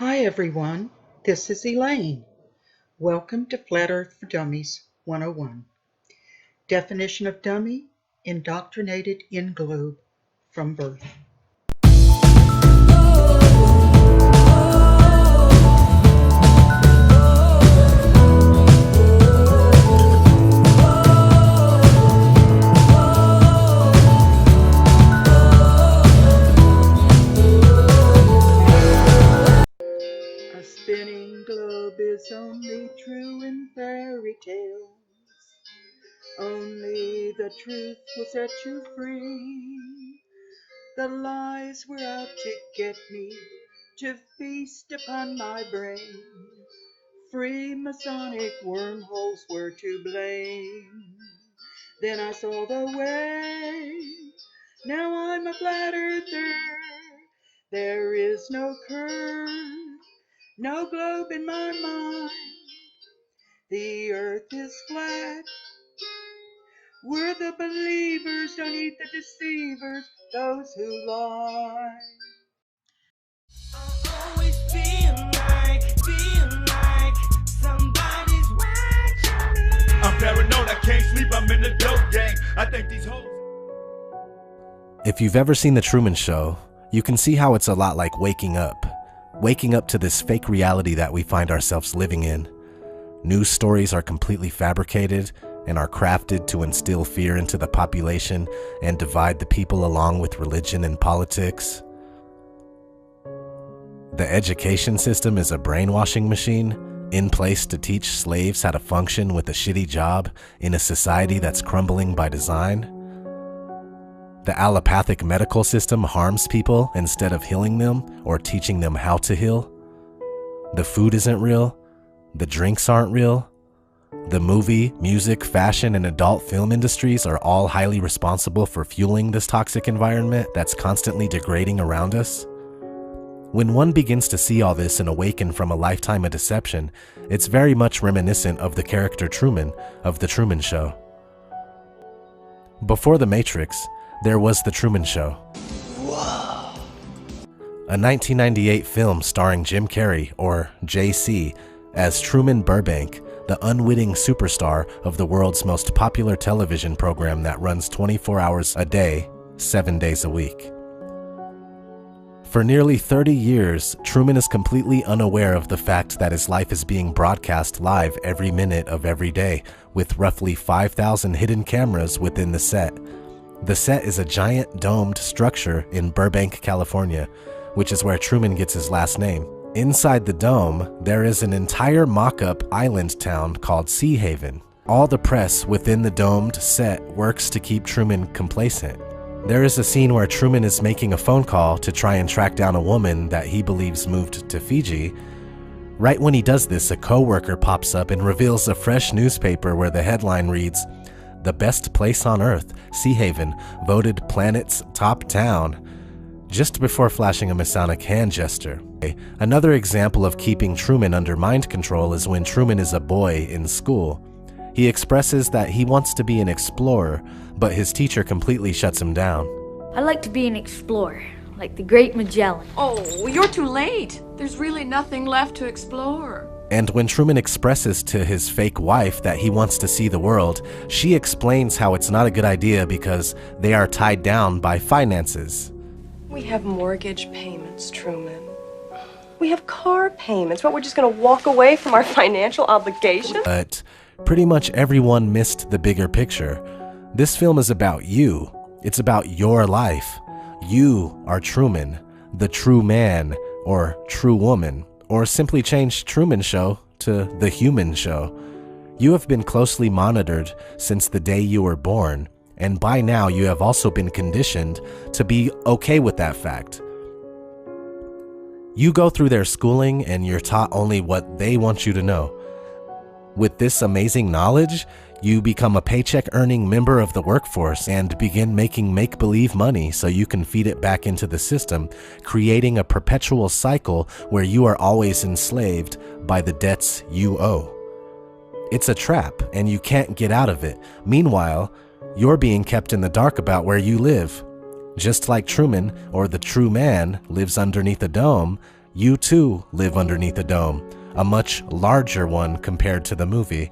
Hi everyone, this is Elaine. Welcome to Flat Earth for Dummies 101. Definition of dummy: indoctrinated in globe from birth. A spinning globe is only true in fairy tales. Only the truth will set you free. The lies were out to get me, to feast upon my brain. Freemasonic wormholes were to blame. Then I saw the way. Now I'm a flat earther. There is no curve, no globe in my mind. The earth is flat. We're the believers, don't eat the deceivers, those who lie. Always feel like somebody's watching me. I'm paranoid, I can't sleep, I'm in the dope gang. I think these hoes. If you've ever seen The Truman Show, you can see how it's a lot like waking up to this fake reality that we find ourselves living in. News stories are completely fabricated and are crafted to instill fear into the population and divide the people along with religion and politics. The education system is a brainwashing machine in place to teach slaves how to function with a shitty job in a society that's crumbling by design. The allopathic medical system harms people instead of healing them or teaching them how to heal. The food isn't real. The drinks aren't real. The movie, music, fashion, and adult film industries are all highly responsible for fueling this toxic environment that's constantly degrading around us. When one begins to see all this and awaken from a lifetime of deception, it's very much reminiscent of the character Truman of The Truman Show. Before The Matrix, there was The Truman Show. Whoa. A 1998 film starring Jim Carrey, or JC, as Truman Burbank, the unwitting superstar of the world's most popular television program that runs 24 hours a day, 7 days a week. For nearly 30 years, Truman is completely unaware of the fact that his life is being broadcast live every minute of every day, with roughly 5,000 hidden cameras within the set. The set is a giant domed structure in Burbank, California, which is where Truman gets his last name. Inside the dome, there is an entire mock-up island town called Sea Haven. All the press within the domed set works to keep Truman complacent. There is a scene where Truman is making a phone call to try and track down a woman that he believes moved to Fiji. Right when he does this, a co-worker pops up and reveals a fresh newspaper where the headline reads, "The best place on Earth, Sea Haven, voted planet's top town," just before flashing a Masonic hand gesture. Another example of keeping Truman under mind control is when Truman is a boy in school. He expresses that he wants to be an explorer, but his teacher completely shuts him down. I'd like to be an explorer, like the Great Magellan. Oh, you're too late. There's really nothing left to explore. And when Truman expresses to his fake wife that he wants to see the world, she explains how it's not a good idea because they are tied down by finances. We have mortgage payments, Truman. We have car payments. What, we're just going to walk away from our financial obligations? But pretty much everyone missed the bigger picture. This film is about you. It's about your life. You are Truman, the true man or true woman, or simply change Truman Show to The Human Show. You have been closely monitored since the day you were born, and by now you have also been conditioned to be okay with that fact. You go through their schooling and you're taught only what they want you to know. With this amazing knowledge, you become a paycheck-earning member of the workforce and begin making make-believe money so you can feed it back into the system, creating a perpetual cycle where you are always enslaved by the debts you owe. It's a trap, and you can't get out of it. Meanwhile, you're being kept in the dark about where you live. Just like Truman, or the true man, lives underneath a dome, You too live underneath a dome, a much larger one compared to the movie.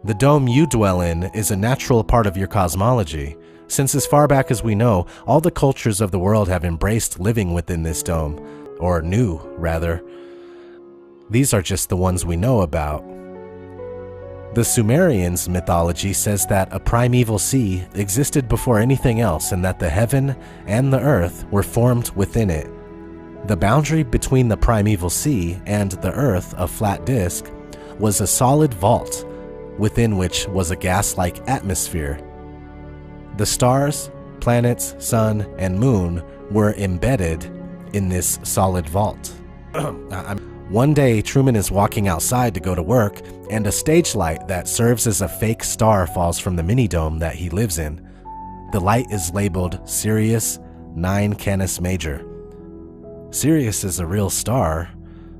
The dome you dwell in is a natural part of your cosmology, since as far back as we know, all the cultures of the world have embraced living within this dome, or knew, rather. These are just the ones we know about. The Sumerians' mythology says that a primeval sea existed before anything else and that the heaven and the earth were formed within it. The boundary between the primeval sea and the earth, a flat disk, was a solid vault, within which was a gas-like atmosphere. The stars, planets, sun, and moon were embedded in this solid vault. One day, Truman is walking outside to go to work, and a stage light that serves as a fake star falls from the mini-dome that he lives in. The light is labeled Sirius 9 Canis Major. Sirius is a real star.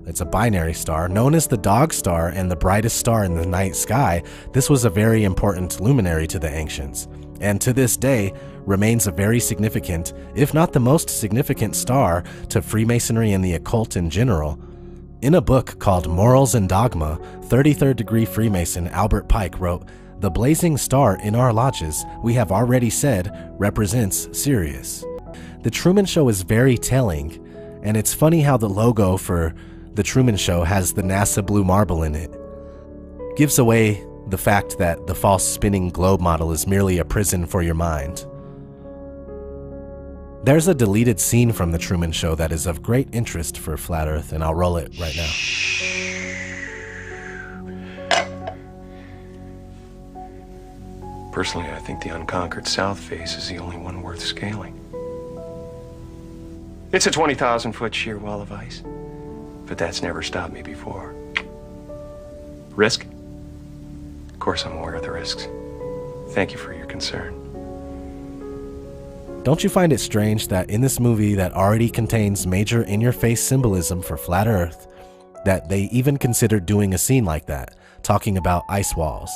It's a binary star, known as the dog star and the brightest star in the night sky. This was a very important luminary to the ancients, and to this day remains a very significant, if not the most significant star to Freemasonry and the occult in general. In a book called Morals and Dogma, 33rd degree Freemason Albert Pike wrote, "The blazing star in our lodges, we have already said, represents Sirius." The Truman Show is very telling, and it's funny how the logo for The Truman Show has the NASA blue marble in it. Gives away the fact that the false spinning globe model is merely a prison for your mind. There's a deleted scene from The Truman Show that is of great interest for Flat Earth, and I'll roll it right now. Personally, I think the unconquered south face is the only one worth scaling. It's a 20,000-foot sheer wall of ice, but that's never stopped me before. Risk? Of course I'm aware of the risks. Thank you for your concern. Don't you find it strange that in this movie that already contains major in-your-face symbolism for Flat Earth, that they even considered doing a scene like that, talking about ice walls?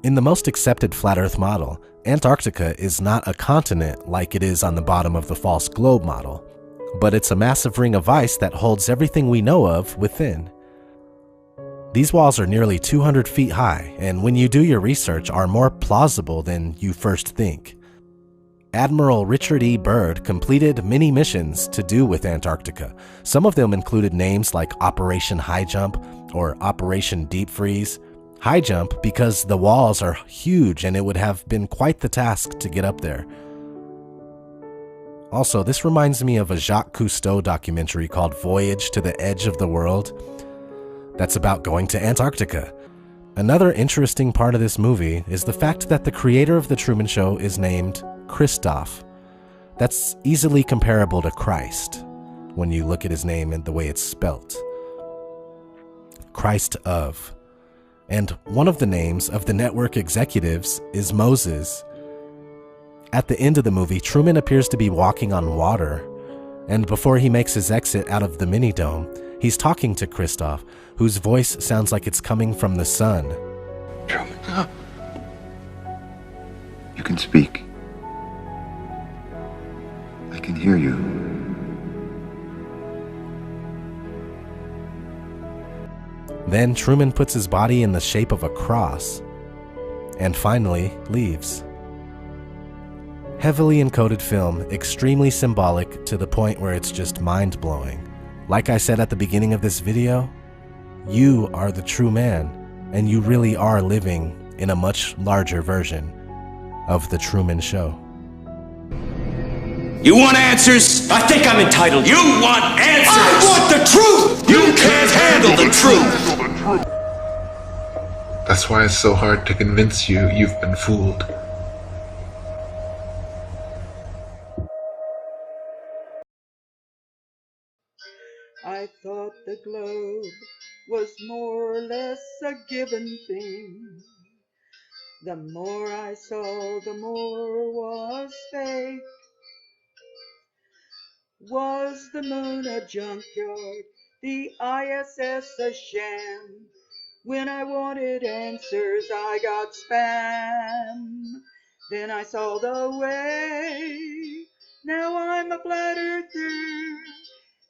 In the most accepted Flat Earth model, Antarctica is not a continent like it is on the bottom of the false globe model, but it's a massive ring of ice that holds everything we know of within. These walls are nearly 200 feet high, and when you do your research, are more plausible than you first think. Admiral Richard E. Byrd completed many missions to do with Antarctica. Some of them included names like Operation High Jump or Operation Deep Freeze. High Jump because the walls are huge and it would have been quite the task to get up there. Also, this reminds me of a Jacques Cousteau documentary called Voyage to the Edge of the World. That's about going to Antarctica. Another interesting part of this movie is the fact that the creator of The Truman Show is named Christoph. That's easily comparable to Christ when you look at his name and the way it's spelt. Christ of. And one of the names of the network executives is Moses. At the end of the movie, Truman appears to be walking on water, and before he makes his exit out of the mini-dome, he's talking to Christoph, whose voice sounds like it's coming from the sun. Truman, you can speak. I can hear you. Then Truman puts his body in the shape of a cross, and finally leaves. Heavily encoded film, extremely symbolic to the point where it's just mind-blowing. Like I said at the beginning of this video, you are the true man, and you really are living in a much larger version of The Truman Show. You want answers? I think I'm entitled. You want answers? I want the truth! You can't handle the truth! That's why it's so hard to convince you you've been fooled. I thought the globe was more or less a given thing. The more I saw, the more was fake. Was the moon a junkyard, the ISS a sham? When I wanted answers, I got spam. Then I saw the way. Now I'm a flat earther.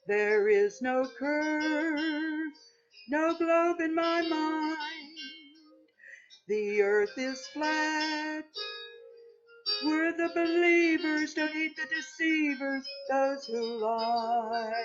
There is no curve, no globe in my mind. The earth is flat. We're the believers, don't heed the deceivers, those who lie.